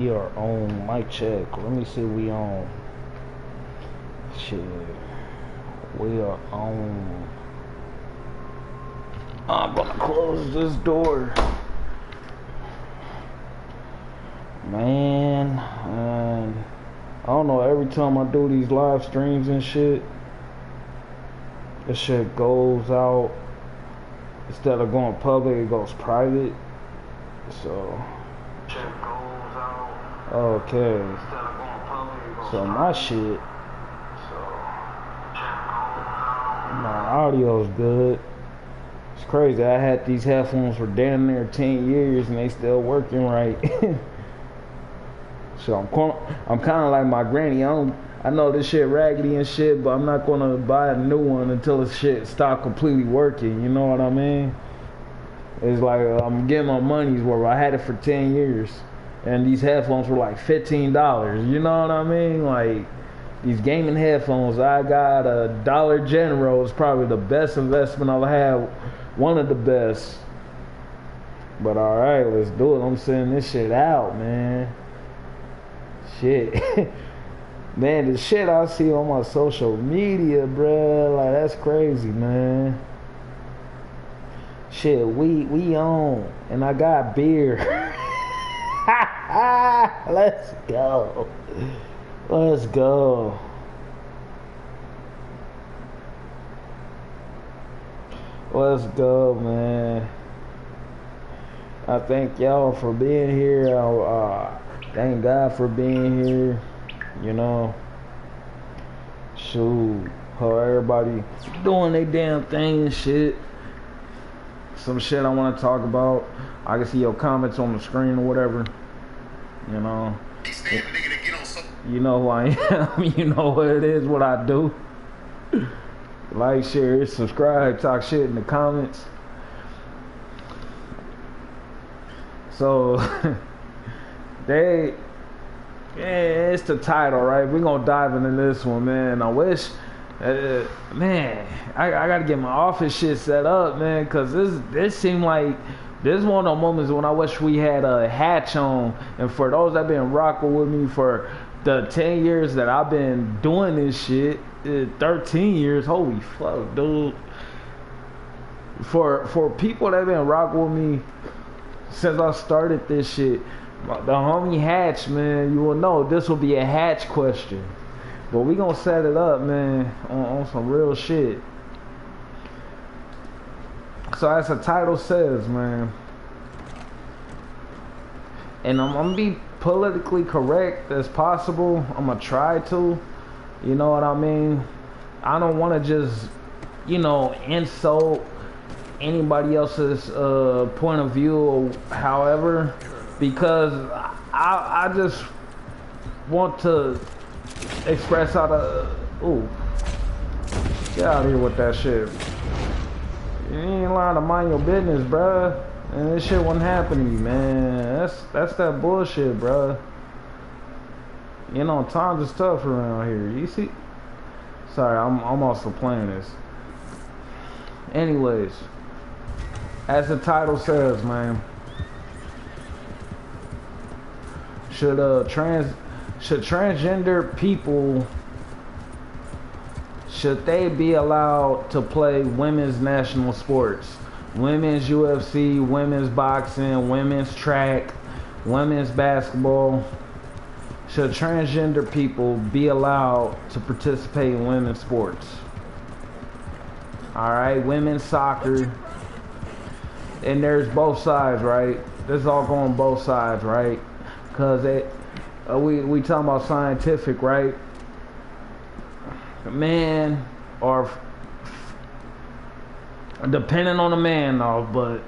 We are on mic check. Let me see we on. Shit. We are on. I'm gonna close this door. Man, and I don't know, every time I do these live streams and shit, this shit goes out. Instead of going public, it goes private. So okay, so my shit, my audio's good. It's crazy. I had these headphones for damn near 10 years and they still working right. So I'm kind of like my granny. I know this shit raggedy and shit, but I'm not gonna buy a new one until the shit stop completely working. You know what I mean? It's like I'm getting my money's worth. I had it for 10 years. And these headphones were like $15. You know what I mean? Like, these gaming headphones, I got a Dollar General. It's probably the best investment I've had. One of the best. But alright, let's do it. I'm sending this shit out, man. Shit. Man, the shit I see on my social media, bruh. Like, that's crazy, man. Shit, we on. And I got beer. Let's go. Let's go. Let's go, man. I thank y'all for being here. Thank God for being here. You know, shoot, how everybody doing their damn thing and shit. Some shit I want to talk about. I can see your comments on the screen or whatever. You know, you know who I am. You know what it is, what I do. Like, share, subscribe, talk shit in the comments. So, it's the title, right? We're gonna dive into this one, man. I wish, man, I gotta get my office shit set up, man, cause this seemed like this is one of those moments when I wish we had a hatch on. And for those that been rocking with me for the 10 years that I've been doing this shit, 13 years, holy fuck, dude. For people that been rocking with me since I started this shit, the homie Hatch, man, you will know this will be a Hatch question. But we gonna set it up, man, on some real shit. So as the title says, man, and I'm gonna be politically correct as possible. I'm gonna try to, you know what I mean? I don't want to just, you know, insult anybody else's point of view or however, because I just want to express how to, ooh, get out of here with that shit. You ain't allowed to mind your business, bruh. And this shit wouldn't happen to you, man. That's that bullshit, bruh. You know, times is tough around here. You see? Sorry, I'm also playing this. Anyways, as the title says, man, should transgender people, should they be allowed to play women's national sports? Women's UFC, women's boxing, women's track, women's basketball. Should transgender people be allowed to participate in women's sports? Alright, women's soccer. And there's both sides, right? This is all going both sides, right? Because we talking about scientific, right? Man, or depending on the man, though, but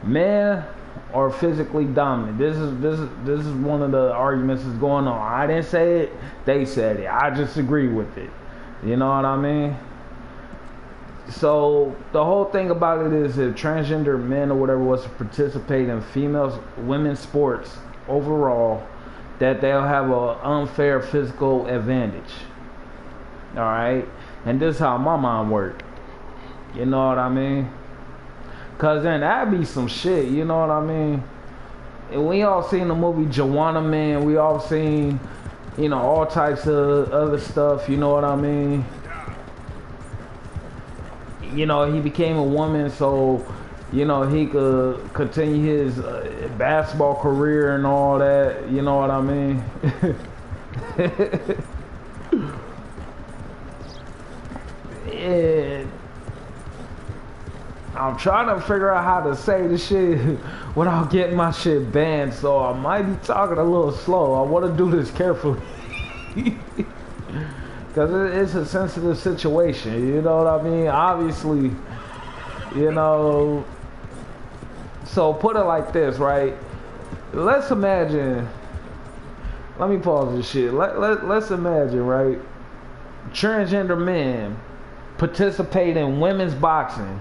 men are physically dominant. This is one of the arguments that's going on. I didn't say it, they said it. I just agree with it. You know what I mean? So the whole thing about it is, if transgender men or whatever was to participate in women's sports overall, that they'll have an unfair physical advantage. All right, and this is how my mind works. You know what I mean? Cause then that'd be some shit. You know what I mean? And we all seen the movie Joanna Man. We all seen, you know, all types of other stuff. You know what I mean? You know, he became a woman so, you know, he could continue his basketball career and all that. You know what I mean? And I'm trying to figure out how to say the shit without getting my shit banned, so I might be talking a little slow. I want to do this carefully. Because it's a sensitive situation, you know what I mean? Obviously, you know, so put it like this, right? Let's imagine, let me pause this shit. Let's imagine, right? Transgender men participate in women's boxing.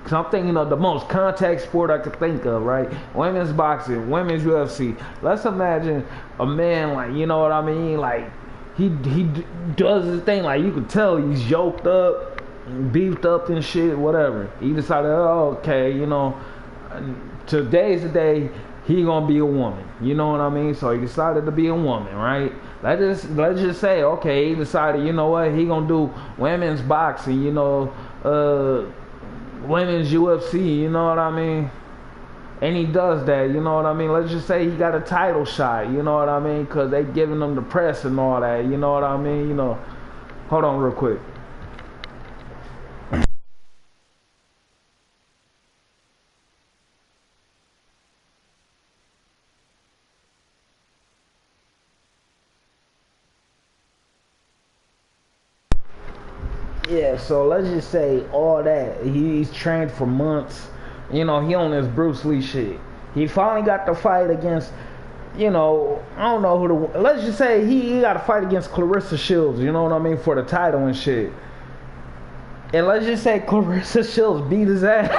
Cause I'm thinking of the most contact sport I could think of, right? Women's boxing, women's UFC. Let's imagine a man, like, you know what I mean? Like, he does his thing, like, you can tell he's yoked up, beefed up and shit, whatever. He decided, oh, okay, you know, today's the day he gonna be a woman. You know what I mean? So he decided to be a woman, right? Let's just say, okay, he decided, you know what, he gonna do women's boxing, you know, women's UFC, you know what I mean? And he does that, you know what I mean? Let's just say he got a title shot, you know what I mean? Because they giving him the press and all that, you know what I mean? You know, hold on real quick. Yeah, so let's just say all that. He's trained for months. You know, he on this Bruce Lee shit. He finally got the fight against, you know, I don't know who the... Let's just say he got to fight against Clarissa Shields, you know what I mean, for the title and shit. And let's just say Clarissa Shields beat his ass.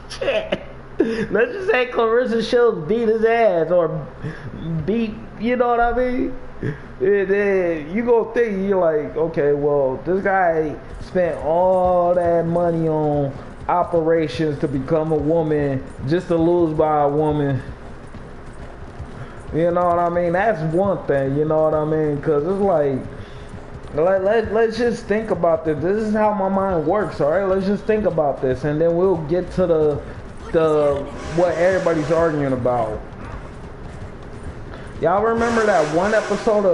Shit. Let's just say Clarissa Shields beat his ass or beat, you know what I mean? And then you go think, you're like, okay, well, this guy spent all that money on operations to become a woman just to lose by a woman. You know what I mean? That's one thing, you know what I mean? Because it's like, let's just think about this. This is how my mind works, all right? Let's just think about this, and then we'll get to the what everybody's arguing about. Y'all remember that one episode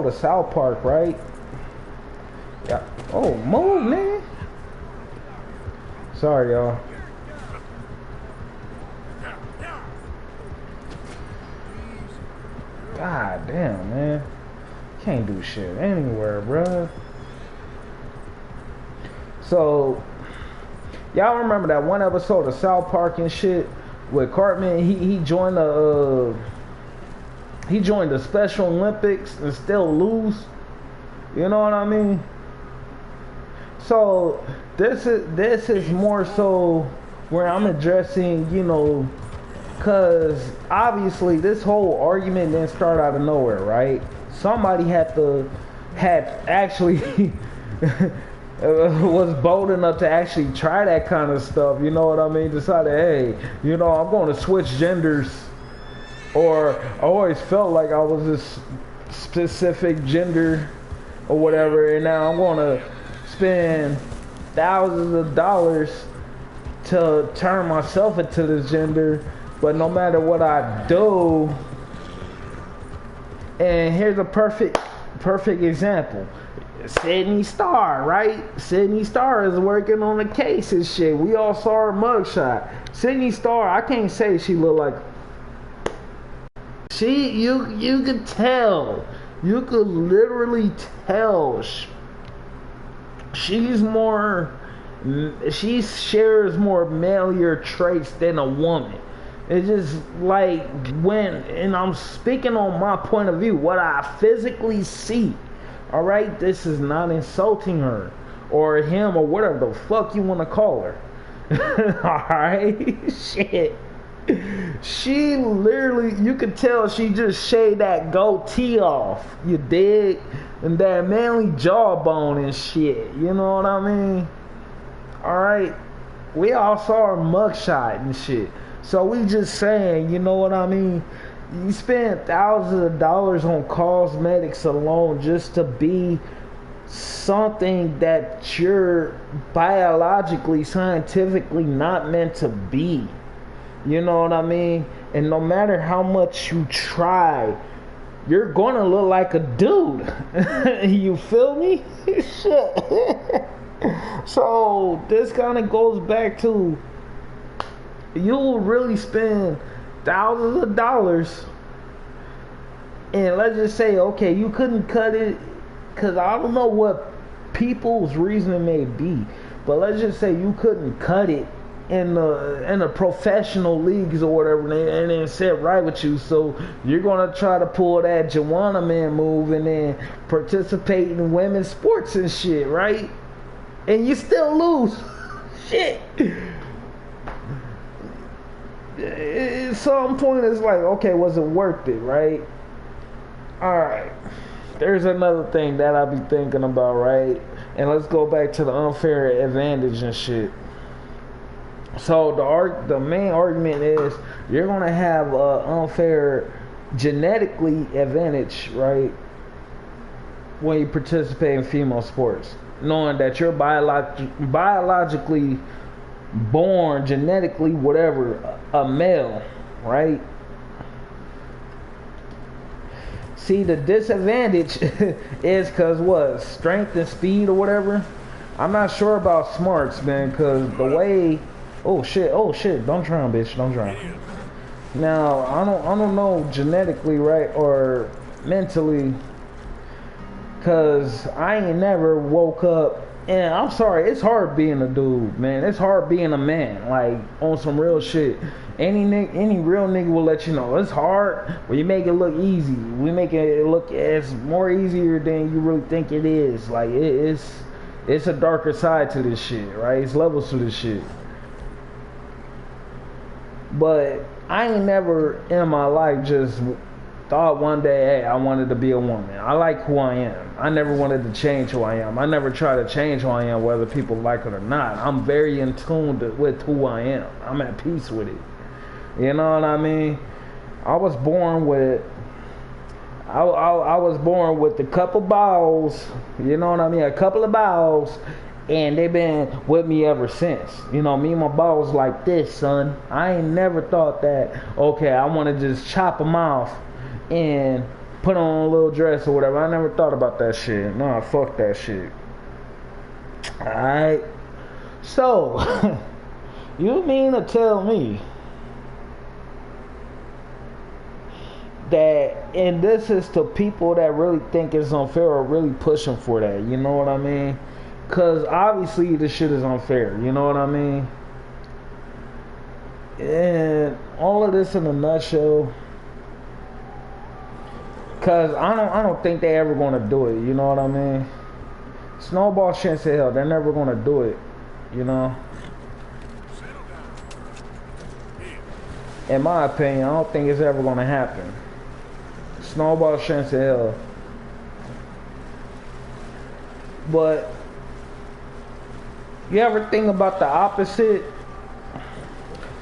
of South Park, right? Yeah. Oh, move, man. Sorry, y'all. God damn, man. Can't do shit anywhere, bruh. So, y'all remember that one episode of South Park and shit? With Cartman, he joined the Special Olympics and still lose. You know what I mean? So this is more so where I'm addressing, you know, cause obviously this whole argument didn't start out of nowhere, right? Somebody had actually was bold enough to actually try that kind of stuff, you know what I mean? Decided, hey, you know, I'm going to switch genders, or I always felt like I was this specific gender or whatever, and now I'm going to spend thousands of dollars to turn myself into this gender, but no matter what I do, and here's a perfect example. Sydney Star, right? Sydney Star is working on the case and shit. We all saw her mugshot. Sydney Star, I can't say she looked like... You could tell. You could literally tell. She shares more malier traits than a woman. It's just like and I'm speaking on my point of view, what I physically see. All right, this is not insulting her or him or whatever the fuck you want to call her. All right, shit. She literally, you could tell she just shaved that goatee off. You dig? And that manly jawbone and shit. You know what I mean? All right. We all saw her mugshot and shit. So we just saying, you know what I mean? You spend thousands of dollars on cosmetics alone just to be something that you're biologically, scientifically not meant to be. You know what I mean? And no matter how much you try, you're gonna look like a dude. You feel me? Shit. So this kind of goes back to, you will really spend thousands of dollars, and let's just say, okay, you couldn't cut it, because I don't know what people's reasoning may be, but let's just say you couldn't cut it in the professional leagues or whatever, and then sit right with you. So you're gonna try to pull that Joanna Man move and then participate in women's sports and shit, right? And you still lose. Shit. At some point it's like, okay, was it worth it, right? Alright. There's another thing that I be thinking about, right? And let's go back to the unfair advantage and shit. So the main argument is you're gonna have an unfair genetically advantage, right, when you participate in female sports, knowing that you're biologically born, genetically, whatever, a male, right? See, the disadvantage is because what? Strength and speed or whatever? I'm not sure about smarts, man, because the way... Oh shit, don't drown, bitch, don't drown. Now, I don't know genetically, right, or mentally, because I ain't never woke up, and I'm sorry, it's hard being a dude, man. It's hard being a man, like, on some real shit. Any real nigga will let you know it's hard, but you make it look easy. We make it look as more easier than you really think it is. Like, it's a darker side to this shit, right? It's levels to this shit. But I ain't never in my life just thought one day, hey, I wanted to be a woman. I like who I am. I never wanted to change who I am. I never try to change who I am, whether people like it or not. I'm very in tune with who I am. I'm at peace with it. You know what I mean? I was born with a couple balls. You know what I mean? A couple of balls. And they've been with me ever since. You know, me and my balls like this, son. I ain't never thought that, okay, I want to just chop them off and put on a little dress or whatever. I never thought about that shit. Nah, fuck that shit. Alright. So, you mean to tell me that, and this is to people that really think it's unfair or really pushing for that, you know what I mean? Because obviously this shit is unfair, you know what I mean? And all of this in a nutshell, because I don't think they ever going to do it, you know what I mean? Snowball shit say hell, they're never going to do it, you know? In my opinion, I don't think it's ever going to happen. Snowball shit say hell. But you ever think about the opposite?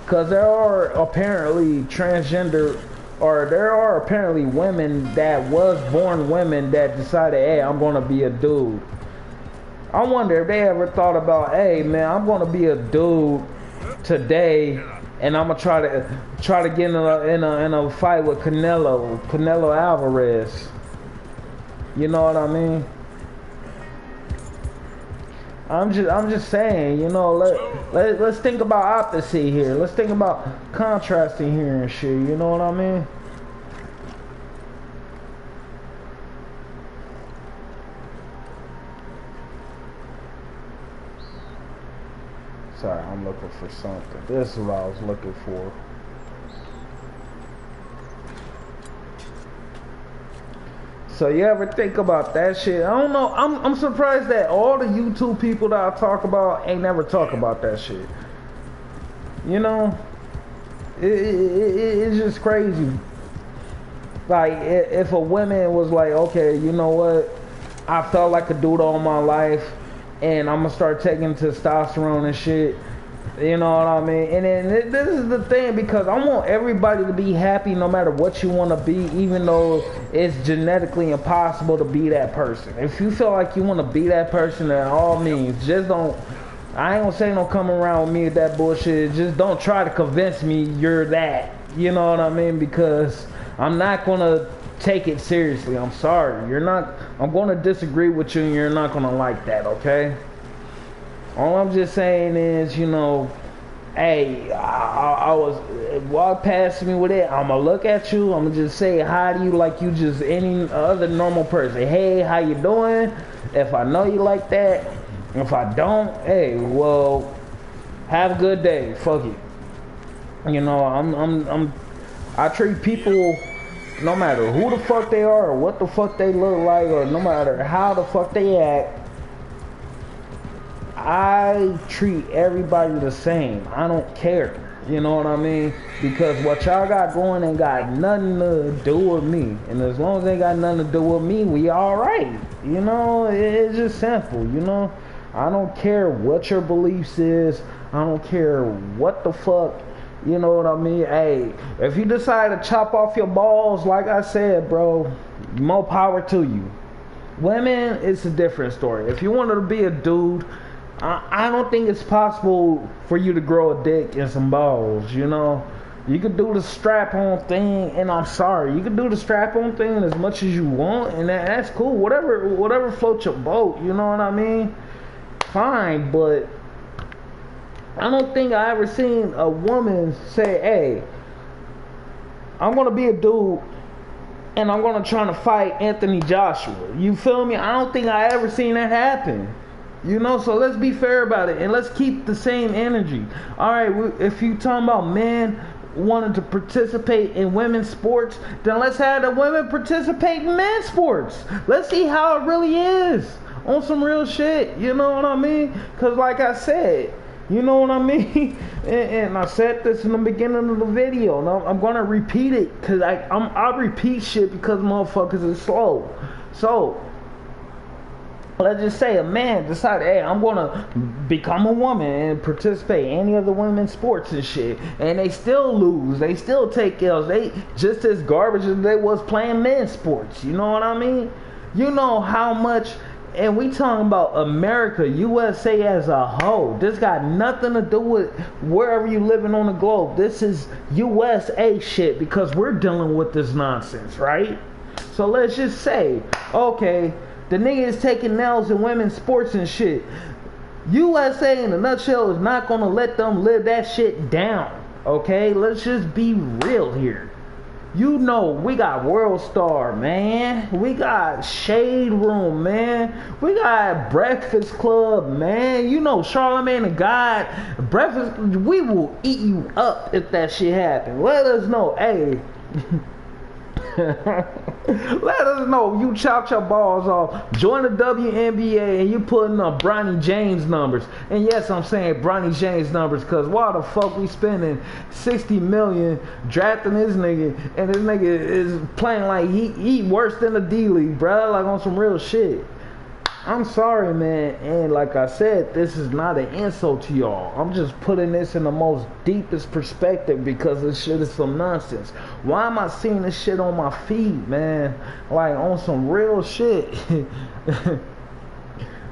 Because there are apparently transgender, or there are apparently women that was born women that decided, hey, I'm going to be a dude. I wonder if they ever thought about, hey, man, I'm going to be a dude today, and I'm going to try to get in a fight with Canelo Alvarez. You know what I mean? I'm just saying, you know, let's think about opposite here. Let's think about contrasting here and shit, you know what I mean? Sorry, I'm looking for something. This is what I was looking for. So you ever think about that shit? I don't know. I'm surprised that all the YouTube people that I talk about ain't never talk about that shit. You know, it's just crazy. Like if a woman was like, okay, you know what? I felt like a dude all my life, and I'm gonna start taking testosterone and shit. You know what I mean? And then this is the thing, because I want everybody to be happy no matter what you want to be, even though it's genetically impossible to be that person. If you feel like you want to be that person, then all means, just don't, I ain't gonna say don't come around with me with that bullshit. Just don't try to convince me you're that. You know what I mean? Because I'm not gonna take it seriously. I'm sorry. You're not, I'm gonna disagree with you and you're not gonna like that, okay? All I'm just saying is, you know, hey, I was, walk past me with it, I'm gonna look at you, I'm gonna just say hi to you like you just any other normal person. Hey, how you doing? If I know you like that, if I don't, hey, well, have a good day, fuck it. You know, I treat people, no matter who the fuck they are or what the fuck they look like or no matter how the fuck they act, I treat everybody the same. I don't care. You know what I mean? Because what y'all got going ain't got nothing to do with me. And as long as they got nothing to do with me, we alright. You know, it's just simple, you know? I don't care what your beliefs is. I don't care what the fuck, you know what I mean? Hey, if you decide to chop off your balls, like I said, bro, more power to you. Women, it's a different story. If you wanted to be a dude, I don't think it's possible for you to grow a dick and some balls, you know? You could do the strap-on thing, and I'm sorry, you could do the strap-on thing as much as you want, and that's cool. Whatever floats your boat, you know what I mean? Fine, but I don't think I ever seen a woman say, hey, I'm gonna be a dude and I'm gonna try to fight Anthony Joshua. You feel me? I don't think I ever seen that happen. You know, so let's be fair about it and let's keep the same energy. Alright, if you talking about men wanting to participate in women's sports, then let's have the women participate in men's sports. Let's see how it really is. On some real shit, you know what I mean? Because like I said, you know what I mean? And I said this in the beginning of the video, and I'm going to repeat it because I repeat shit because motherfuckers is slow. So let's just say a man decided, hey, I'm gonna become a woman and participate in any of the women's sports and shit, and they still lose, they still take L's, they just as garbage as they was playing men's sports. You know what I mean? You know how much, and we talking about America, USA as a whole. This got nothing to do with wherever you living on the globe. This is USA shit because we're dealing with this nonsense, right? So let's just say, okay, the nigga is taking L's in women's sports and shit. USA in a nutshell is not gonna let them live that shit down. Okay? Let's just be real here. You know, we got World Star, man. We got Shade Room, man. We got Breakfast Club, man. You know, Charlamagne the God. Breakfast, we will eat you up if that shit happen. Let us know, hey. Let us know you chopped your balls off, join the WNBA, and you putting up Bronny James numbers. And yes, I'm saying Bronny James numbers because why the fuck we spending $60 million drafting this nigga, and this nigga is playing like he worse than the D-League, bro, like on some real shit. I'm sorry, man, and like I said, this is not an insult to y'all. I'm just putting this in the most deepest perspective because this shit is some nonsense. Why am I seeing this shit on my feed, man? Like on some real shit.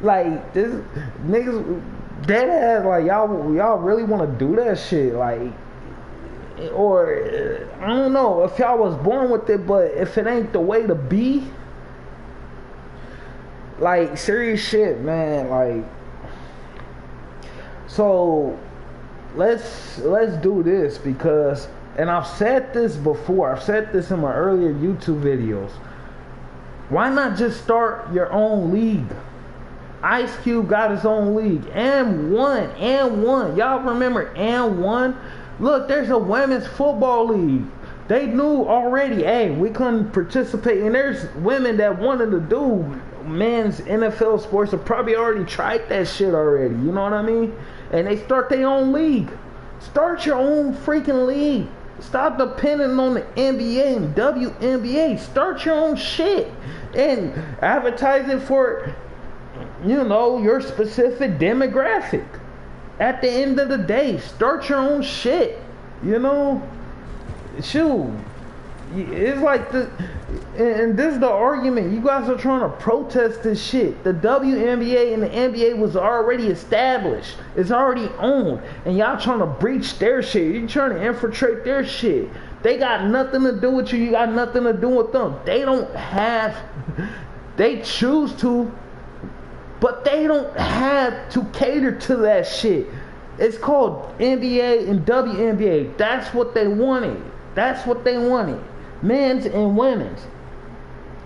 Like this niggas dead ass, like y'all really want to do that shit, like, or I don't know if y'all was born with it, but if it ain't the way to be. Like, serious shit, man. Like, so let's do this because, and I've said this before, I've said this in my earlier YouTube videos. Why not just start your own league? Ice Cube got his own league and won. Y'all remember and won? Look, there's a women's football league. They knew already, hey, we couldn't participate, and there's women that wanted to do men's NFL sports have probably already tried that shit already, you know what I mean? And they start their own league. Start your own freaking league. Stop depending on the NBA and WNBA. Start your own shit and advertise it for, you know, your specific demographic. at the end of the day, start your own shit. You know, shoot. It's like and this is the argument. You guys are trying to protest this shit. The WNBA and the NBA was already established. It's already owned. And y'all trying to breach their shit. You're trying to infiltrate their shit. They got nothing to do with you. You got nothing to do with them. They choose to, but they don't have to cater to that shit. It's called NBA and WNBA. That's what they wanted. That's what they wanted. Men's and women's.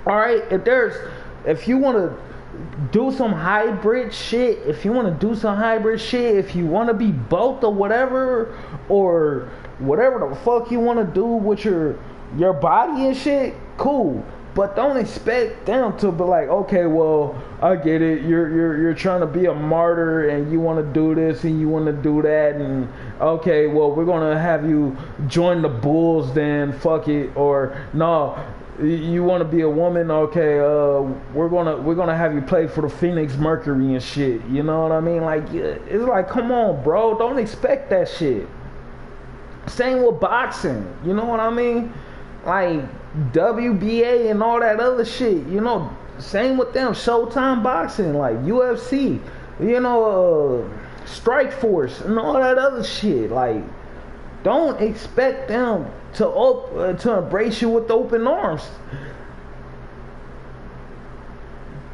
Alright, if you want to do some hybrid shit, if you want to be both or whatever the fuck you want to do with your body and shit, cool. But don't expect them to be like, okay, well, I get it. You're trying to be a martyr and you want to do this and you want to do that, and okay, well, we're gonna have you join the Bulls then. Fuck it. Or no, you want to be a woman? Okay, we're gonna have you play for the Phoenix Mercury and shit. You know what I mean? Like, it's like, come on, bro. Don't expect that shit. Same with boxing. You know what I mean? Like WBA and all that other shit, you know, same with them. Showtime boxing, like UFC, you know, Strike Force and all that other shit. Like, don't expect them to embrace you with open arms.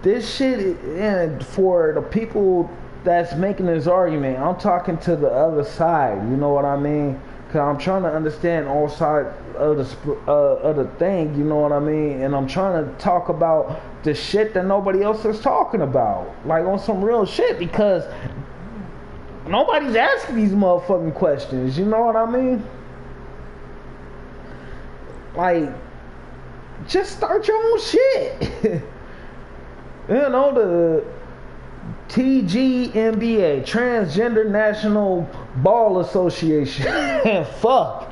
This shit, and for the people that's making this argument, I'm talking to the other side. You know what I mean? Cause I'm trying to understand all sides of the thing, you know what I mean? And I'm trying to talk about the shit that nobody else is talking about, like on some real shit, because nobody's asking these motherfucking questions, you know what I mean? Like, just start your own shit. You know, the TGNBA, Transgender National Ball Association. Fuck.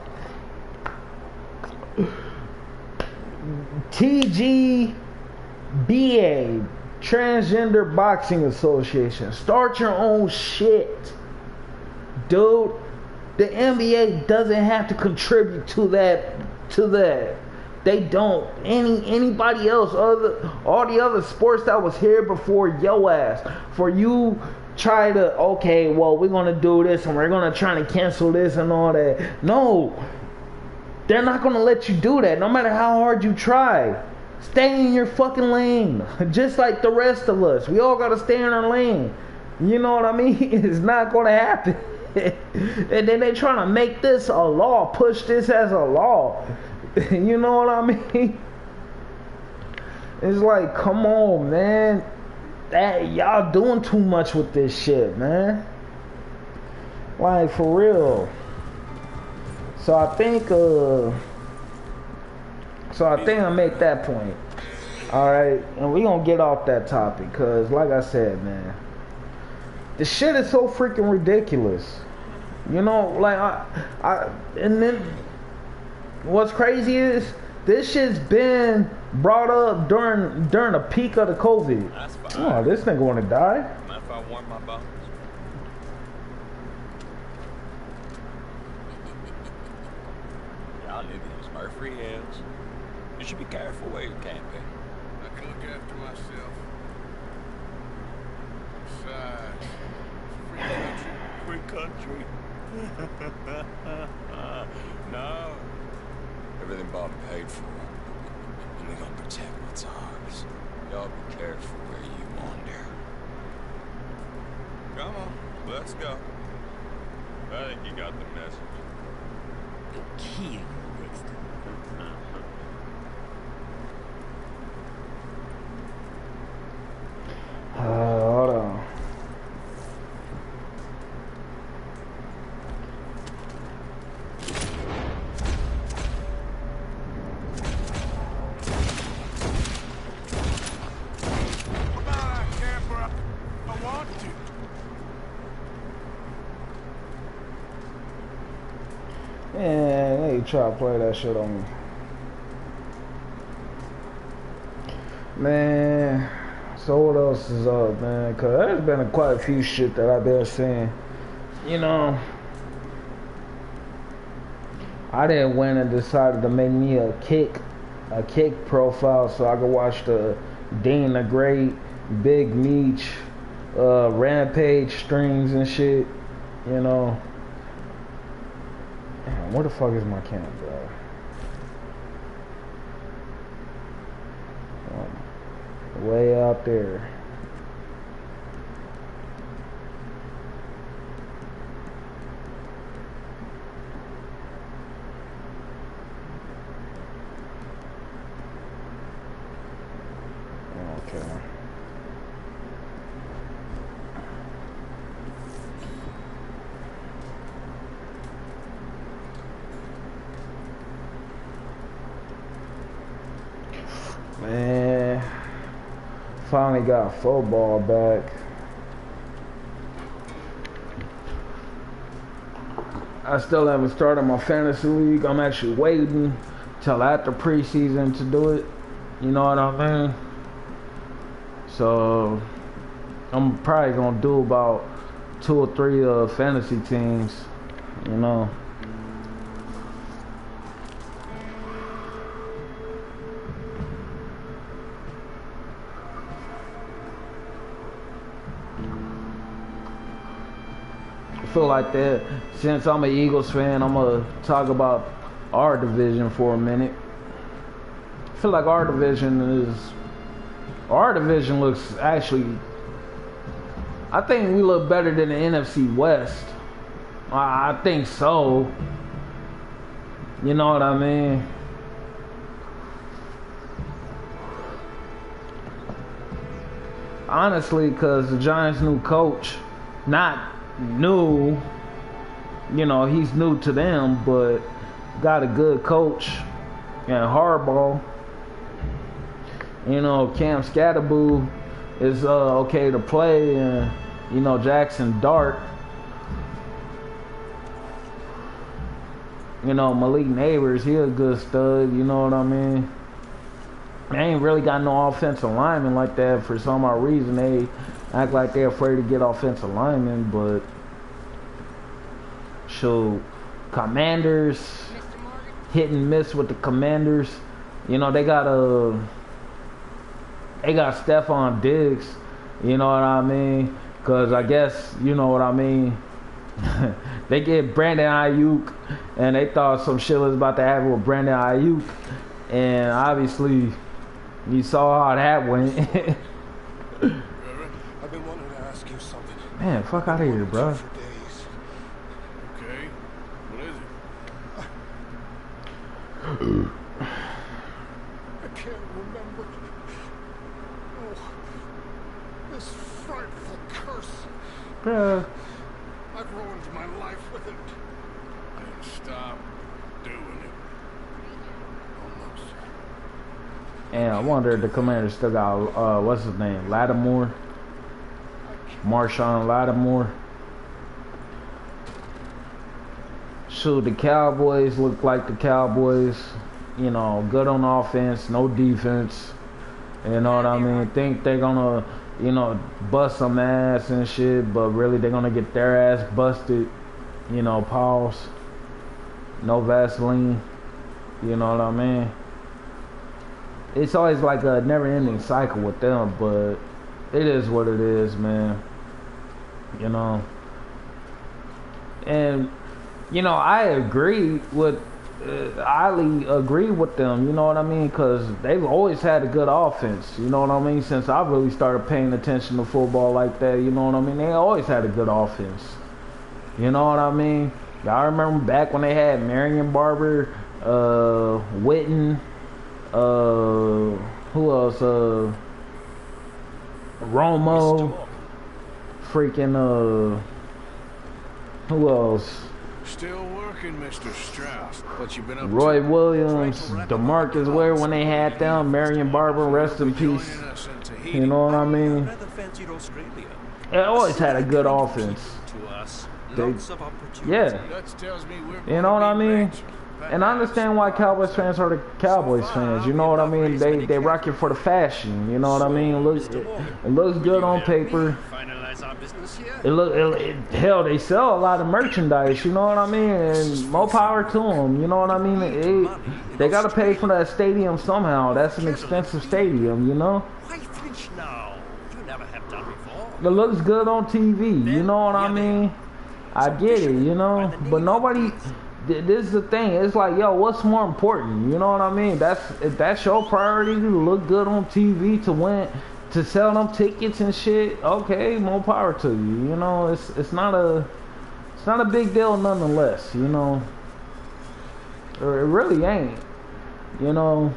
TGBA, Transgender Boxing Association. Start your own shit, dude. The NBA doesn't have to contribute to that. They don't. Anybody else, all the other sports that was here before yo ass, for you try to, okay, well, we're gonna do this and we're gonna try to cancel this and all that. No, they're not gonna let you do that, no matter how hard you try. Stay in your fucking lane, just like the rest of us. We all gotta stay in our lane. You know what I mean? It's not gonna happen. And then they trying to make this a law, push this as a law. You know what I mean? It's like, come on, man. That y'all doing too much with this shit, man. Like, for real. So I think I make that point. Alright, and we gonna get off that topic, cause like I said, man, the shit is so freaking ridiculous. You know, like and then what's crazy is this shit's been brought up during the peak of the COVID. Oh, this nigga wanna die? Mind if I warm my bones? Y'all niggas are free hands. You should be careful where you're camping. I can look after myself. Besides, free country. No. Everything bought and paid for. And we gonna protect what's ours. Y'all be careful where you wander. Come on, let's go. I think you got the message. Kill you next time. Hold on. Man, they try to play that shit on me. Man, so what else is up, man? Cause there's been quite a few shit that I've been seeing. you know, I didn't went and decided to make me a kick profile so I could watch the Dean the Great, Big Meech, Rampage streams and shit, you know. Damn, where the fuck is my camera, bro? Way out there. Okay. Man, finally got football back. I still haven't started my fantasy league. I'm actually waiting till after preseason to do it. You know what I mean? So I'm probably gonna do about 2 or 3 fantasy teams, you know. I feel like that since I'm an Eagles fan, I'm gonna talk about our division for a minute. I feel like our division looks actually, I think we look better than the NFC West. I think so. You know what I mean? Honestly, because the Giants' new coach, not new, you know, he's new to them, but got a good coach and Harbaugh. You know, Cam Scatterboo is okay to play, and you know, Jackson Dart. You know, Malik Neighbors, he a good stud, you know what I mean? They ain't really got no offensive linemen like that. For some odd reason, they act like they're afraid to get offensive linemen, but shoot, Commanders, hit and miss with the Commanders. You know, they got Stephon Diggs, you know what I mean? Because I guess, you know what I mean, they get Brandon Ayuk, and they thought some shit was about to happen with Brandon Ayuk, and obviously, you saw how that went. I've been wanting to ask you something. Man, fuck out of here, bro. Okay. What is it? I can't remember. Oh, this frightful curse. Bruh. I've ruined my life with it. Then stop doing it. Almost. And I wonder if the Commanders still got, what's his name? Lattimore? Marshawn Lattimore. Shoot, the Cowboys look like the Cowboys. You know, good on offense, no defense. You know what I mean? Think they're gonna, you know, bust some ass and shit, but really they're gonna get their ass busted. You know, pause. No Vaseline. You know what I mean? It's always like a never-ending cycle with them, but it is what it is, man. You know. And, you know, I agree with, highly agree with them, you know what I mean? Because they've always had a good offense, you know what I mean? Since I really started paying attention to football like that, you know what I mean? They always had a good offense. You know what I mean? Y'all remember back when they had Marion Barber, Witten, who else? Romo, freaking, who else? Still working, Mr. Strauss. What you been up Roy to? Williams, DeMarcus Ware when they had them, Marion Barber, rest in peace. You know what I mean? They always had a good offense. Yeah. That tells me we're You know what I mean? And I understand why Cowboys fans are the Cowboys fans. You know what I mean? They rock it for the fashion. You know what I mean? It looks good on paper. business here? Hell, they sell a lot of merchandise, you know what I mean? And more power to them, you know what I mean? They gotta pay for that stadium somehow. That's an expensive stadium, you know? Why flinch now? You never have done before. It looks good on TV, you know what I mean? I get it, you know? But nobody... This is the thing. It's like, yo, what's more important? You know what I mean? If that's your priority to look good on TV, to win, to sell them tickets and shit. Okay, more power to you. You know, it's not a big deal nonetheless. You know, it really ain't. You know,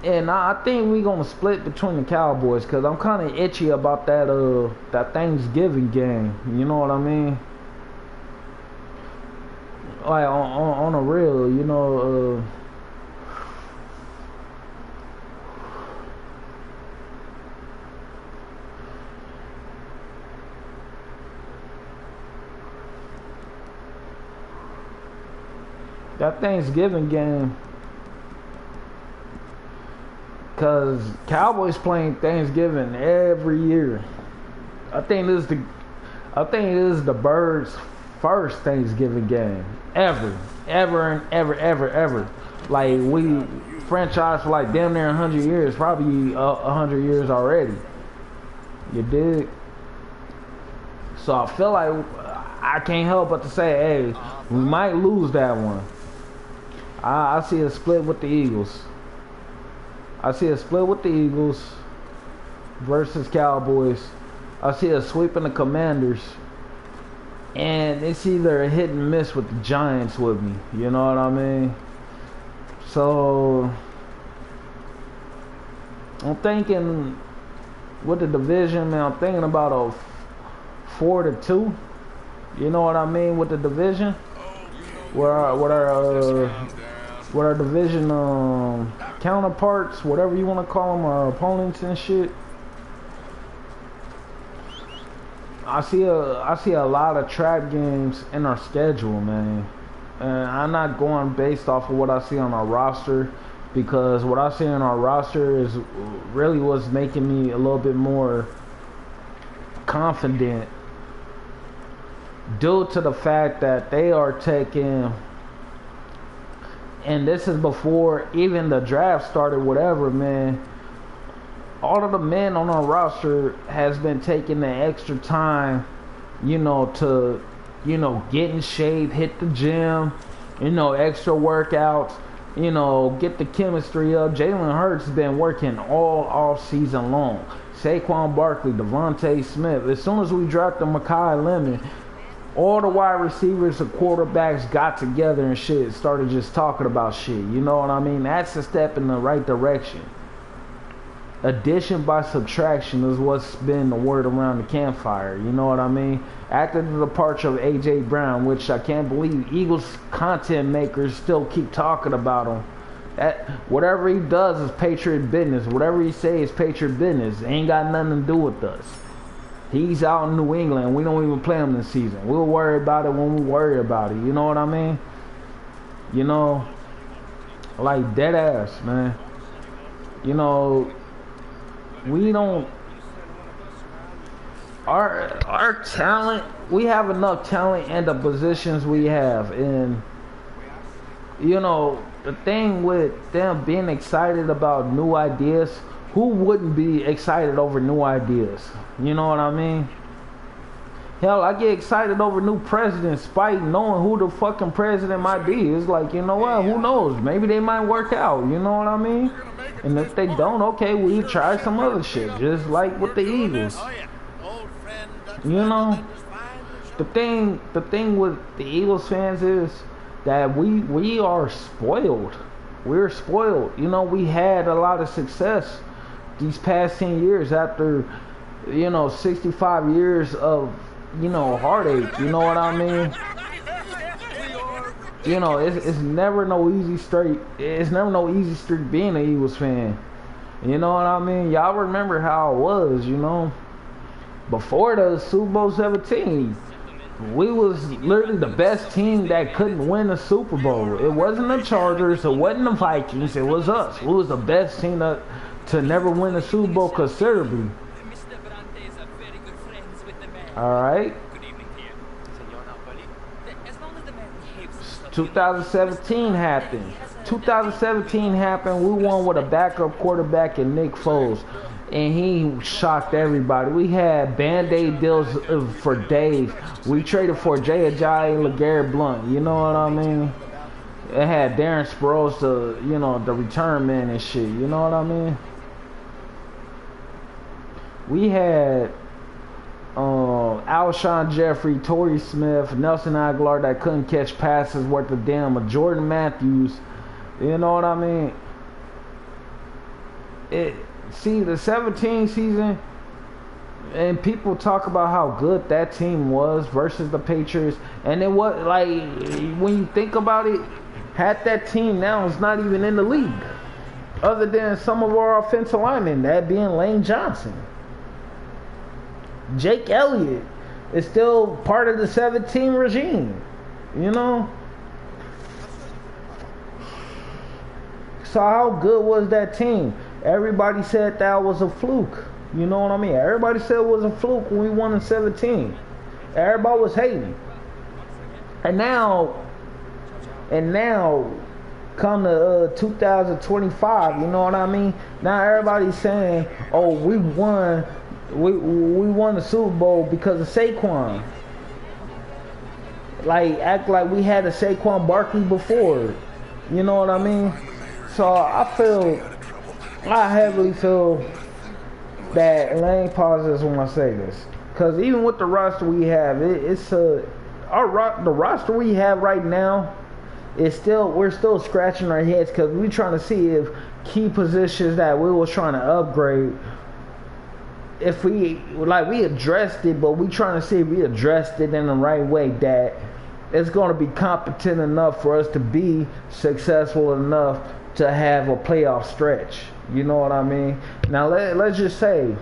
and I think we gonna split between the Cowboys because I'm kind of itchy about that Thanksgiving game. You know what I mean? Like on a real, you know, that Thanksgiving game, cause Cowboys playing Thanksgiving every year. I think this is the Birds' first Thanksgiving game ever. Like, we franchise for like damn near 100 years, probably 100 years already. You dig? So I feel like I can't help but to say, hey, we might lose that one. I see a split with the Eagles. I see a split with the Eagles versus Cowboys. I see a sweep in the Commanders. And it's either a hit and miss with the Giants with me. You know what I mean? So I'm thinking with the division, man, I'm thinking about a 4-2. You know what I mean with the division? Where our division counterparts, whatever you want to call them, our opponents and shit. I see a lot of trap games in our schedule, man. And I'm not going based off of what I see on our roster, because what I see on our roster is really what's making me a little bit more confident, due to the fact that they are taking, and this is before even the draft started, whatever, man. All of the men on our roster has been taking the extra time, you know, to, you know, get in shape, hit the gym, you know, extra workouts, you know, get the chemistry up. Jalen Hurts has been working all off season long. Saquon Barkley, Devontae Smith. As soon as we drafted Mekhi Lemon, all the wide receivers and quarterbacks got together and shit, started just talking about shit. You know what I mean? That's a step in the right direction. Addition by subtraction is what's been the word around the campfire. You know what I mean? After the departure of A.J. Brown, which I can't believe Eagles content makers still keep talking about him. That whatever he does is Patriot business. Whatever he says is Patriot business. It ain't got nothing to do with us. He's out in New England. We don't even play him this season. We'll worry about it when we worry about it. You know what I mean? You know, like dead ass, man. You know, we don't, our talent, we have enough talent in the positions we have. And you know, the thing with them being excited about new ideas, who wouldn't be excited over new ideas? You know what I mean? Hell, I get excited over new presidents, despite knowing who the fucking president might be. It's like, you know what? Who knows? Maybe they might work out. You know what I mean? And if they don't, okay, we try some other shit. Just like with the Eagles. You know, the thing with the Eagles fans is that we are spoiled. We're spoiled. You know, we had a lot of success these past 10 years after, you know, 65 years of, you know, heartache. You know what I mean? You know, it's never no easy street. It's never no easy street being an Eagles fan. You know what I mean? Y'all remember how it was, you know? Before the Super Bowl 17, we was literally the best team that couldn't win a Super Bowl. It wasn't the Chargers, it wasn't the Vikings, it was us. We was the best team to never win a Super Bowl considerably. All right. Good evening, dear. Senor Napoli. As long as the man behaves himself. 2017 happened. 2017 happened. We won with a backup quarterback in Nick Foles, and he shocked everybody. We had band-aid deals for days. We traded for Jay Ajayi and LeGarrette Blount. You know what I mean? It had Darren Sproles, the return man and shit. You know what I mean? We had Alshon Jeffrey, Torrey Smith, Nelson Aguilar that couldn't catch passes worth a damn, a Jordan Matthews. You know what I mean? See, the 17 season, and people talk about how good that team was versus the Patriots, and it was like, when you think about it, had that team now is not even in the league, other than some of our offensive linemen, that being Lane Johnson. Jake Elliott is still part of the 17 regime, you know? So how good was that team? Everybody said that was a fluke. You know what I mean? Everybody said it was a fluke when we won in 17. Everybody was hating. And now come to 2025, you know what I mean? Now everybody's saying, oh, we won the Super Bowl because of Saquon. Like, act like we had a Saquon Barkley before. You know what I mean? So I heavily feel that, and I ain't positive when I say this, because even with the roster we have, the roster we have right now is we're still scratching our heads, because we're trying to see if key positions that we was trying to upgrade, if we addressed it, but we trying to see if we addressed it in the right way, that it's going to be competent enough for us to be successful enough to have a playoff stretch. You know what I mean? Now let's just say,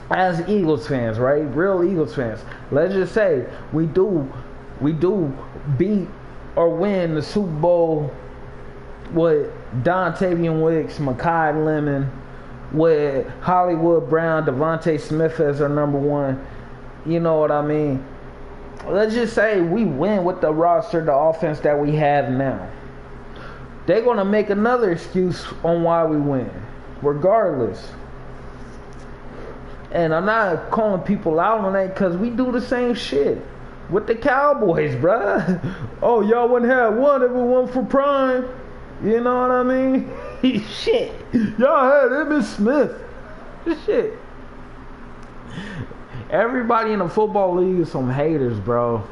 as Eagles fans, right? Real Eagles fans, let's just say we do beat or win the Super Bowl with Dontavian Wicks, Mekhi Lemon, with Hollywood Brown, Devontae Smith as our number one. You know what I mean? Let's just say we win with the roster, the offense that we have now. They're going to make another excuse on why we win, regardless. And I'm not calling people out on that, because we do the same shit with the Cowboys, bruh. Oh, y'all wouldn't have one if it wasn't for Prime. You know what I mean? Shit. Y'all had Emmitt Smith. Shit. Everybody in the football league is some haters, bro.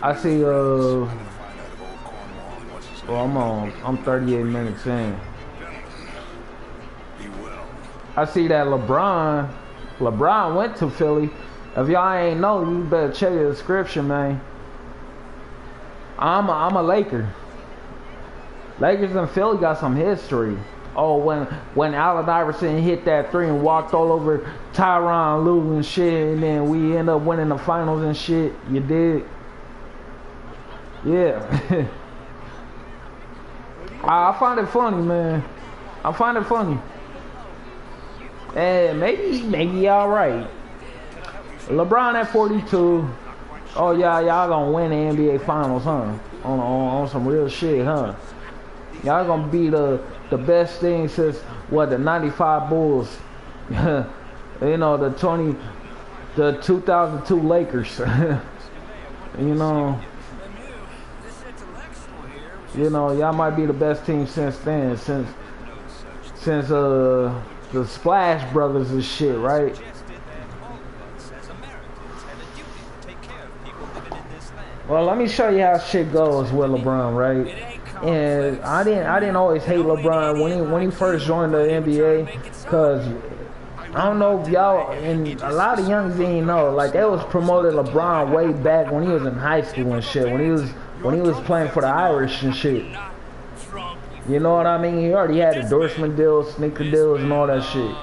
I see, I'm 38 minutes in. I see that LeBron went to Philly. If y'all ain't know, you better check the description, man. I'm a Laker. Lakers and Philly got some history. Oh, when Allen Iverson hit that three and walked all over Tyronn Lue and shit, and then we end up winning the finals and shit. You did? Yeah. I find it funny, man. I find it funny. And maybe y'all right. LeBron at 42. Oh yeah, y'all gonna win the NBA Finals, huh? On some real shit, huh? Y'all gonna be the best thing since what, the '95 Bulls? You know, the 2002 Lakers. You know, y'all might be the best team since then, since the Splash Brothers and shit, right? Well, let me show you how shit goes with LeBron, right? And I didn't always hate LeBron when he first joined the NBA, cause I don't know if y'all, and a lot of youngsters didn't know, like, they was promoted LeBron way back when he was in high school and shit, when he was playing for the Irish and shit. You know what I mean? He already had endorsement deals, sneaker deals, and all that shit.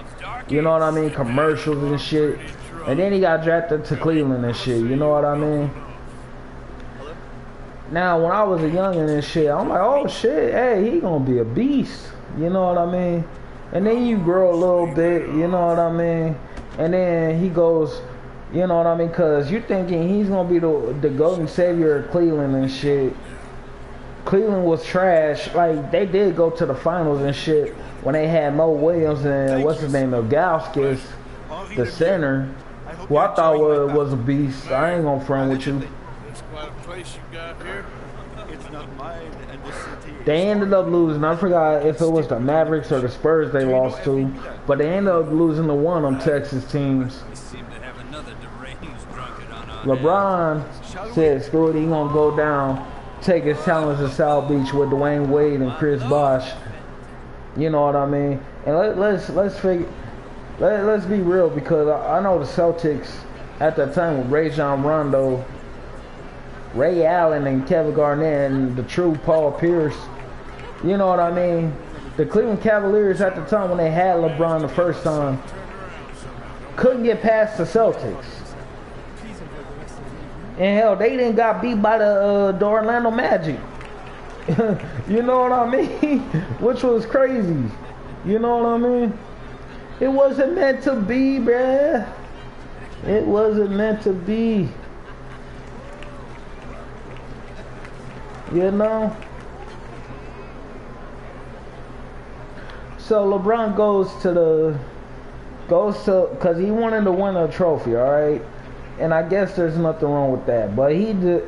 You know what I mean? Commercials and shit. And then he got drafted to Cleveland and shit. You know what I mean? Now, when I was a youngin' and shit, I'm like, oh shit, hey, he gonna be a beast. You know what I mean? And then you grow a little bit, you know what I mean? And then he goes, you know what I mean? Cause you thinking he's gonna be the golden savior of Cleveland and shit. Cleveland was trash. Like, they did go to the finals and shit when they had Mo Williams and what's his name, Nogauskis, the center, who I thought was a beast. I ain't gonna front with you. It's quite a place you got here. It's not mine, and the city. They ended up losing. I forgot if it was the Mavericks or the Spurs they lost to, but they ended up losing to one of them Texas teams. We seem to have another deranged drunkard on our LeBron said, screw it, he gonna go down, take his talents to South Beach with Dwayne Wade and Chris Bosh. You know what I mean? And let's be real, because I know the Celtics at that time with Rajon Rondo, Ray Allen, and Kevin Garnett, and the true Paul Pierce. You know what I mean? The Cleveland Cavaliers at the time when they had LeBron the first time couldn't get past the Celtics. And hell, they didn't got beat by the Orlando Magic. You know what I mean? Which was crazy. You know what I mean? It wasn't meant to be, bruh. It wasn't meant to be. You know? So LeBron goes to because he wanted to win a trophy, alright? And I guess there's nothing wrong with that. But he did,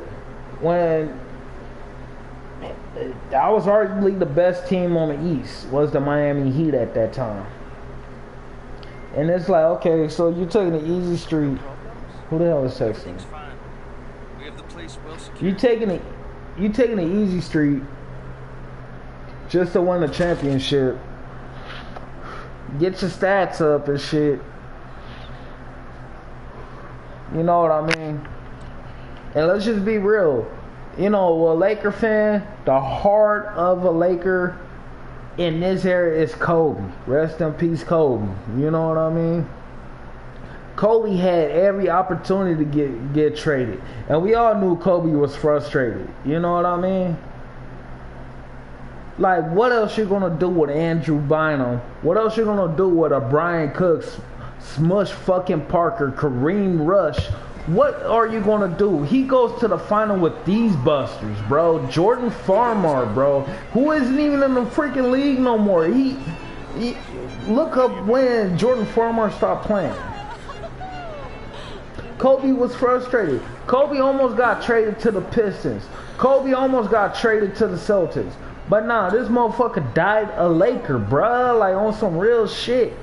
when I was arguably the best team on the East was the Miami Heat at that time. And it's like, okay, so you're taking the easy street. Who the hell is texting? We have the place well secured. You taking the easy street just to win the championship. Get your stats up and shit. You know what I mean? And let's just be real. You know, a Laker fan, the heart of a Laker in this area is Kobe. Rest in peace, Kobe. You know what I mean? Kobe had every opportunity to get traded. And we all knew Kobe was frustrated. You know what I mean? Like, what else you gonna do with Andrew Bynum? What else you gonna do with a Brian Cooks, Smush fucking Parker, Kareem Rush? What are you gonna do? He goes to the final with these busters, bro. Jordan Farmar, bro, who isn't even in the freaking league no more. He look up when Jordan Farmar stopped playing. Kobe was frustrated. Kobe almost got traded to the Pistons. Kobe almost got traded to the Celtics. But nah, this motherfucker died a Laker, bruh. Like, on some real shit.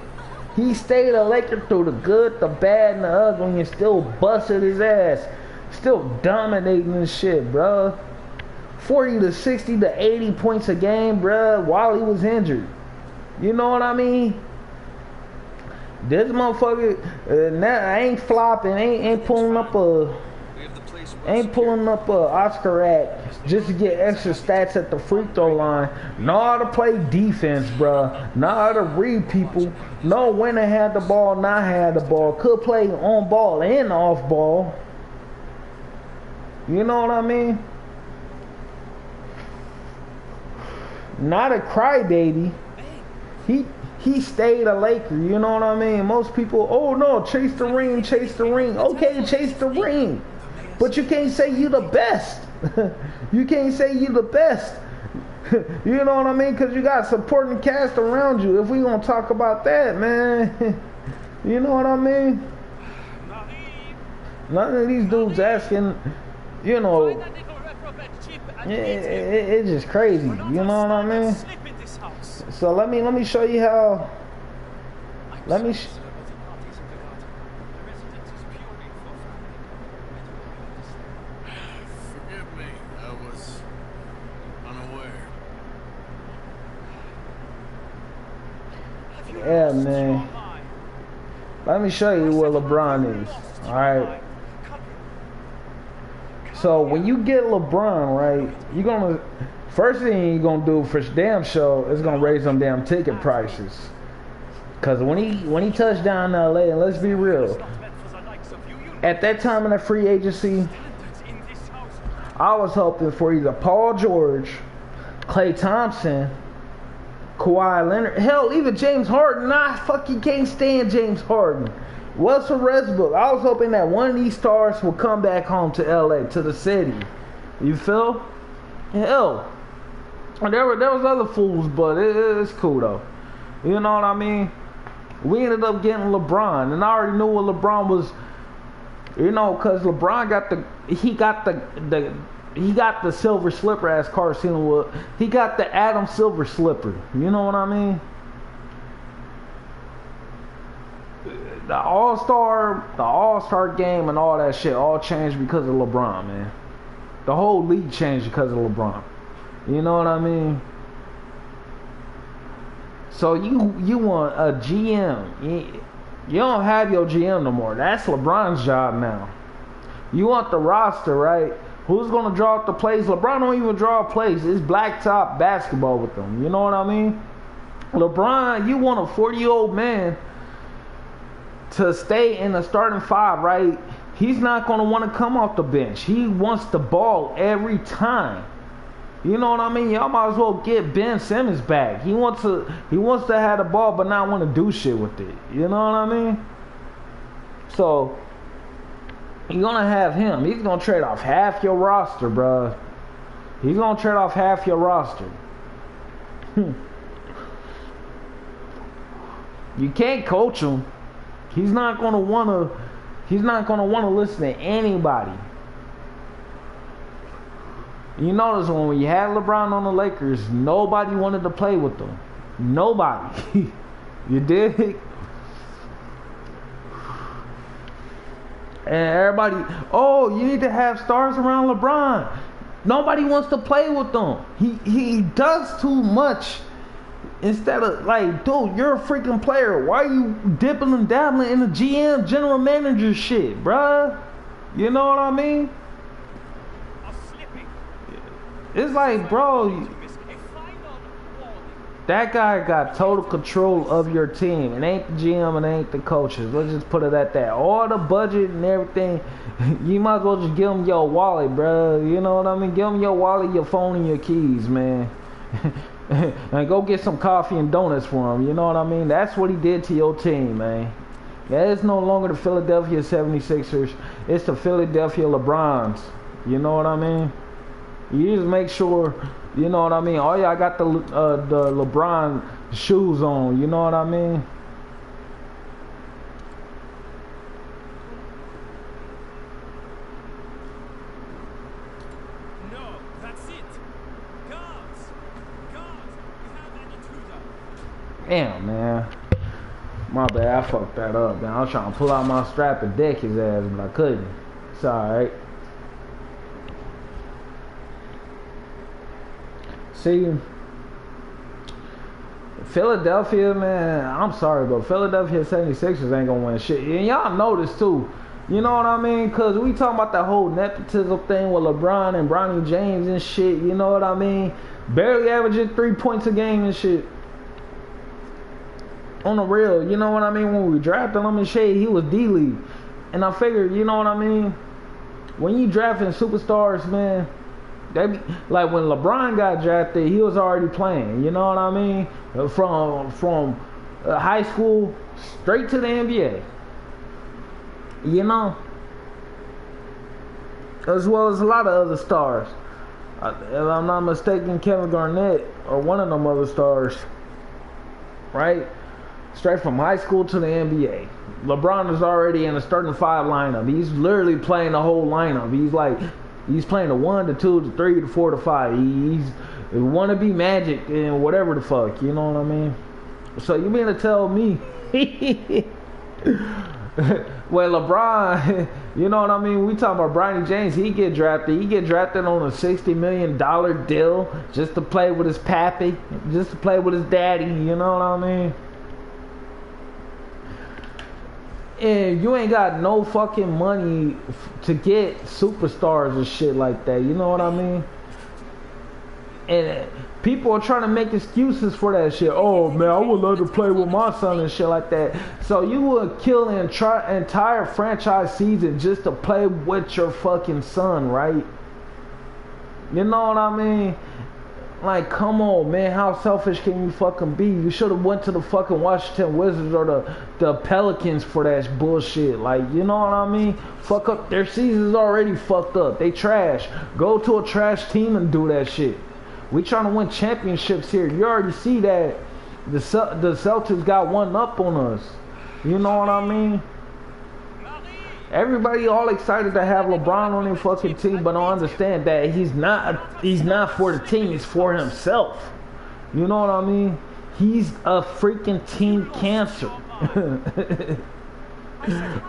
He stayed a Laker through the good, the bad, and the ugly, and still busted his ass. Still dominating this shit, bruh. 40 to 60 to 80 points a game, bruh, while he was injured. You know what I mean? This motherfucker ain't flopping, ain't pulling up a Oscar act just to get extra stats at the free throw line. Know how to play defense, bruh. Know how to read people. Know when to have the ball, not have the ball. Could play on ball and off ball. You know what I mean? Not a crybaby. He stayed a Laker, you know what I mean? Most people, oh no, chase the ring, chase the ring. Okay, chase the ring. But you can't say you the best. You can't say you the best. You know what I mean? Because you got supporting cast around you. If we gonna talk about that, man. You know what I mean? None of these dudes asking, you know, it's just crazy. You know what I mean? So let me show you how. Let me. Forgive me, I was unaware. Yeah, man. Let me show you where LeBron is. All right. So when you get LeBron, right, you're gonna. First thing you're gonna do for damn sure is gonna raise them damn ticket prices. Cause when he touched down in LA, and let's be real, at that time in the free agency, I was hoping for either Paul George, Klay Thompson, Kawhi Leonard, hell, even James Harden. I fucking can't stand James Harden. Russell Westbrook. I was hoping that one of these stars would come back home to LA, to the city. You feel? Hell, there was other fools, but it's cool though. You know what I mean? We ended up getting LeBron, and I already knew what LeBron was. You know, cause LeBron got the silver slipper, as Carson would. He got the Adam Silver slipper. You know what I mean? The All-Star game and all that shit all changed because of LeBron, man. The whole league changed because of LeBron. You know what I mean? So you want a GM. You don't have your GM no more. That's LeBron's job now. You want the roster, right? Who's going to draw up the plays? LeBron don't even draw plays. It's blacktop basketball with them. You know what I mean? LeBron, you want a 40-year-old man to stay in the starting five, right? He's not going to want to come off the bench. He wants the ball every time. You know what I mean? Y'all might as well get Ben Simmons back. He wants to have the ball but not want to do shit with it. You know what I mean? So you're gonna have him. He's gonna trade off half your roster, bruh. He's gonna trade off half your roster. You can't coach him. He's not gonna wanna listen to anybody. You notice when we had LeBron on the Lakers, nobody wanted to play with them. Nobody. You dig? And everybody, oh, you need to have stars around LeBron. Nobody wants to play with them. He does too much. Instead of, like, dude, you're a freaking player. Why are you dipping and dabbling in the GM, general manager shit, bruh? You know what I mean? It's like, bro, that guy got total control of your team. It ain't the GM, it ain't the coaches. Let's just put it at that. All the budget and everything, you might as well just give him your wallet, bro. You know what I mean? Give him your wallet, your phone, and your keys, man. And go get some coffee and donuts for him. You know what I mean? That's what he did to your team, man. Yeah, it's no longer the Philadelphia 76ers. It's the Philadelphia LeBrons. You know what I mean? You just make sure, you know what I mean? All y'all got the LeBron shoes on, you know what I mean? No, that's it. Guards, we have any intruder. Damn, man. My bad, I fucked that up, man. I was trying to pull out my strap and deck his ass, but I couldn't. It's alright. See, Philadelphia, man, I'm sorry, but Philadelphia 76ers ain't gonna win shit. And y'all know this too. You know what I mean? Because we talking about that whole nepotism thing with LeBron and Bronny James and shit. You know what I mean? Barely averaging 3 points a game and shit. On the real, you know what I mean? When we drafted him and shit, he was D-League. And I figured, you know what I mean? When you drafting superstars, man, they be, like when LeBron got drafted, he was already playing. You know what I mean? From high school straight to the NBA. You know? As well as a lot of other stars. If I'm not mistaken, Kevin Garnett or one of them other stars. Right? Straight from high school to the NBA. LeBron is already in the starting five lineup. He's literally playing the whole lineup. He's playing the 1, the 2, the 3, the 4, the 5. He's want to be Magic and whatever the fuck. You know what I mean? So you mean to tell me when LeBron, you know what I mean? We talking about Bronny James. He get drafted. He get drafted on a $60 million deal just to play with his pappy, just to play with his daddy. You know what I mean? And you ain't got no fucking money to get superstars and shit like that. You know what I mean? And people are trying to make excuses for that shit. Oh man, I would love to play with my son and shit like that. So you would kill an entire franchise season just to play with your fucking son, right? You know what I mean? Like, come on, man. How selfish can you fucking be? You should have went to the fucking Washington Wizards or the Pelicans for that bullshit. Like, you know what I mean? Fuck up. Their season's already fucked up. They trash. Go to a trash team and do that shit. We trying to win championships here. You already see that the Celtics got one up on us. You know what I mean? Everybody all excited to have LeBron on their fucking team, but don't understand that he's not for the team, it's for himself. You know what I mean? He's a freaking team cancer.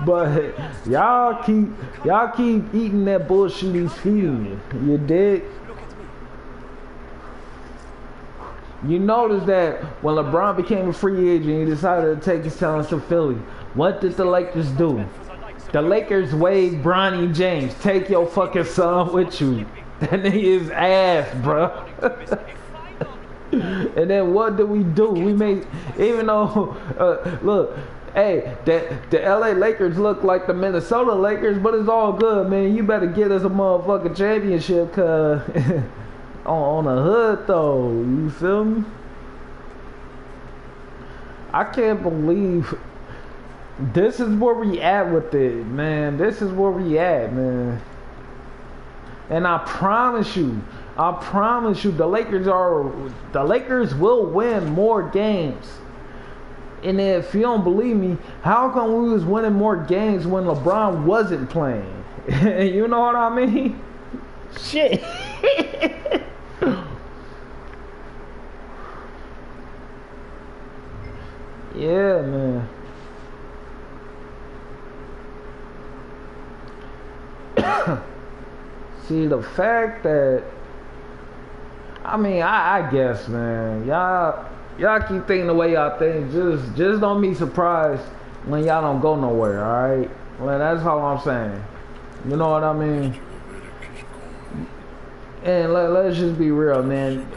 But y'all keep eating that bullshit he's feeding you. You dig? You notice that when LeBron became a free agent, he decided to take his talents to Philly. What did the Lakers do? The Lakers waived Bronny James. Take your fucking son with you. That nigga is ass, bro. And then what do? We made, even though, look, hey, the LA Lakers look like the Minnesota Lakers, but it's all good, man. You better get us a motherfucking championship, cause on the hood though, you feel me? I can't believe this is where we at with it, man. This is where we at, man. And I promise you, the Lakers will win more games. And if you don't believe me, how come we was winning more games when LeBron wasn't playing? You know what I mean? Shit. Yeah, man. See, the fact that, I mean, I guess, man, y'all keep thinking the way y'all think. Just don't be surprised when y'all don't go nowhere, alright? Well, that's all I'm saying. You know what I mean? And let's just be real, man.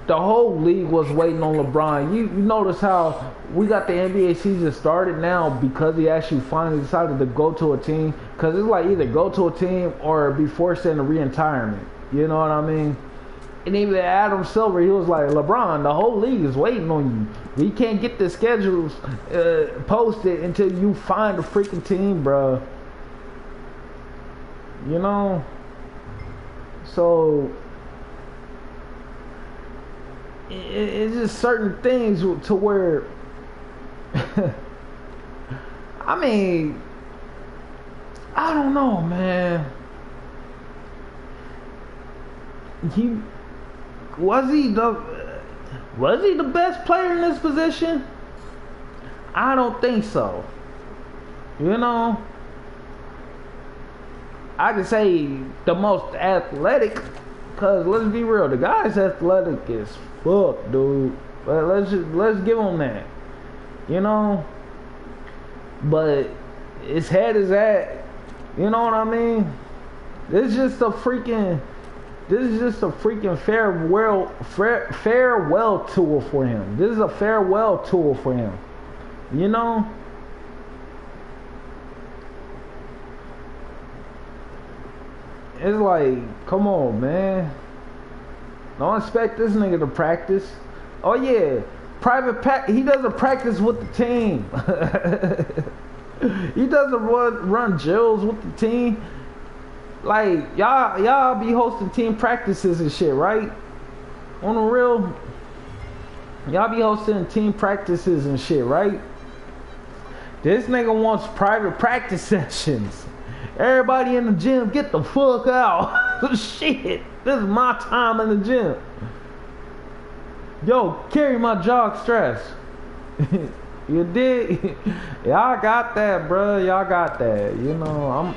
The whole league was waiting on LeBron. You notice how we got the NBA season started now because he actually finally decided to go to a team. Because it's like either go to a team or be forced into re-retirement. You know what I mean? And even Adam Silver, he was like, LeBron, the whole league is waiting on you. We can't get the schedules posted until you find a freaking team, bro. You know? So it's just certain things to where I mean, I don't know, man. Was he the best player in this position? I don't think so. You know, I could say the most athletic, cause let's be real, the guy's athletic as fuck, dude. But let's give him that. You know, but his head is at, you know what I mean? This is just a freaking farewell tour for him. This is a farewell tour for him. You know? It's like, come on, man. Don't expect this nigga to practice. Oh yeah, he doesn't practice with the team. He doesn't run drills with the team. Like, y'all be hosting team practices and shit, right? On the real, y'all be hosting team practices and shit, right? This nigga wants private practice sessions. Everybody in the gym, get the fuck out. Shit, this is my time in the gym. Yo, carry my jog stress. You dig? Y'all got that, bro. Y'all got that. You know,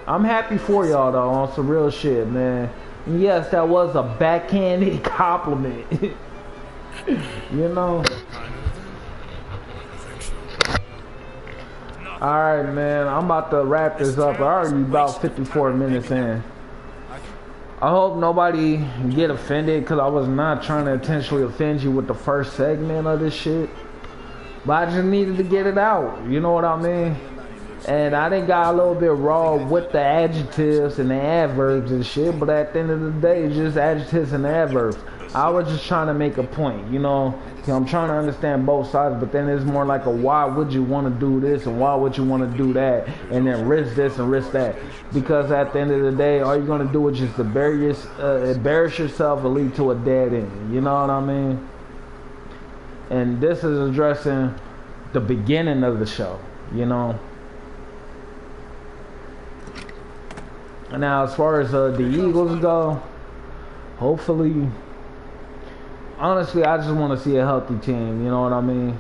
I'm happy for y'all though, on some real shit, man. And yes, that was a backhanded compliment. You know. Alright, man, I'm about to wrap this up. We're already about 54 minutes in. I hope nobody get offended, because I was not trying to intentionally offend you with the first segment of this shit. But I just needed to get it out. You know what I mean? And I done got a little bit raw with the adjectives and the adverbs and shit, but at the end of the day, it's just adjectives and adverbs. I was just trying to make a point, you know. I'm trying to understand both sides, but then it's more like a why would you want to do this and why would you want to do that, and then risk this and risk that. Because at the end of the day, all you're going to do is just embarrass yourself and lead to a dead end. You know what I mean? And this is addressing the beginning of the show, you know. Now, as far as the Eagles go, hopefully, honestly, I just want to see a healthy team. You know what I mean?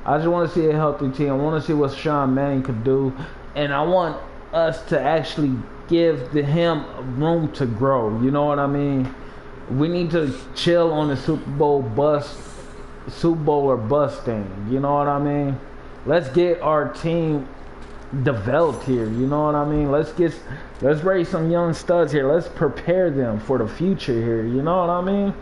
I just want to see a healthy team. I want to see what Sean Manning could do, and I want us to actually give him room to grow. You know what I mean? We need to chill on the Super Bowl or bust thing. You know what I mean? Let's get our team developed here. You know what I mean? Let's raise some young studs here. Let's prepare them for the future here. You know what I mean?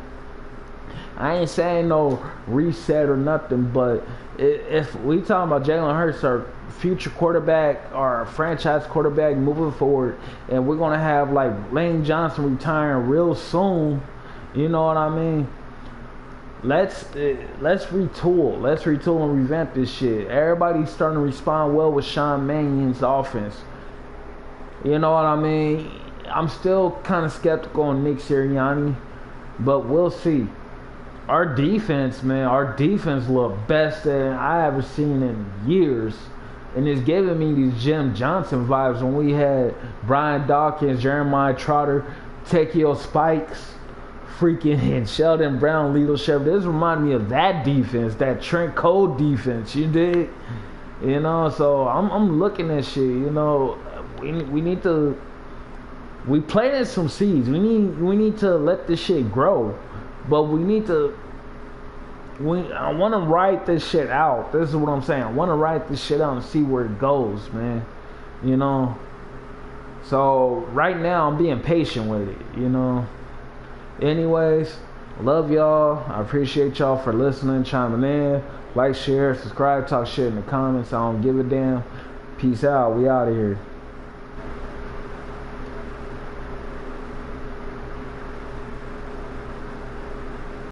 I ain't saying no reset or nothing, but if we talking about Jalen Hurts, our future quarterback, our franchise quarterback moving forward, and we're gonna have like Lane Johnson retiring real soon, you know what I mean? Let's retool. Let's retool and revamp this shit. Everybody's starting to respond well with Sean Mannion's offense. You know what I mean? I'm still kind of skeptical on Nick Sirianni, but we'll see. Our defense, man, look best that I ever seen in years. And it's giving me these Jim Johnson vibes when we had Brian Dawkins, Jeremiah Trotter, Tekio Spikes, and Sheldon Brown leadership. This reminded me of that defense, that Trent Cole defense. You dig? You know, so I'm looking at shit. You know, we need to. We planted some seeds. We need to let this shit grow, but we need to. I want to write this shit out. This is what I'm saying. I want to write this shit out and see where it goes, man. You know. So right now I'm being patient with it. You know. Anyways, love y'all. I appreciate y'all for listening, chiming in. Like, share, subscribe, talk shit in the comments. I don't give a damn. Peace out. We out of here.